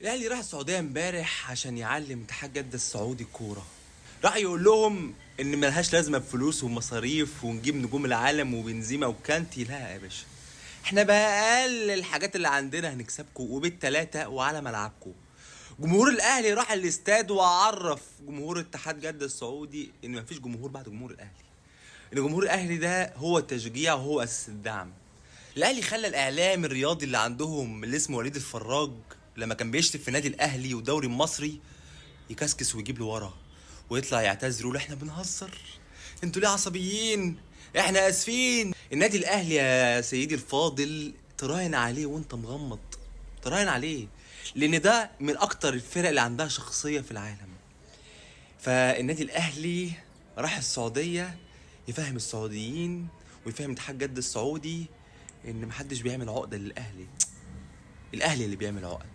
الاهلي راح السعوديه امبارح عشان يعلم اتحاد جده السعودي الكوره. راح يقول لهم ان ملهاش لازمه بفلوس ومصاريف ونجيب نجوم العالم وبنزيما وكانتي. لا يا باشا، احنا باقل الحاجات اللي عندنا هنكسبكم وبالتلاته وعلى ملعبكم. جمهور الاهلي راح الاستاد وعرف جمهور اتحاد جده السعودي ان مفيش جمهور بعد جمهور الاهلي، ان جمهور الاهلي ده هو التشجيع وهو اساس الدعم. الاهلي خلى الاعلام الرياضي اللي عندهم اللي اسمه وليد الفراج لما كان بيشتم في النادي الاهلي والدوري المصري يكسكس ويجيب له ورا ويطلع يعتذر ويقول احنا بنهزر، انتوا ليه عصبيين، احنا اسفين. النادي الاهلي يا سيدي الفاضل تراهن عليه وانت مغمض، تراهن عليه لان ده من اكتر الفرق اللي عندها شخصيه في العالم. فالنادي الاهلي راح السعوديه يفهم السعوديين ويفهم اتحاد جده السعودي ان محدش بيعمل عقده للاهلي، الاهلي اللي بيعمل عقد.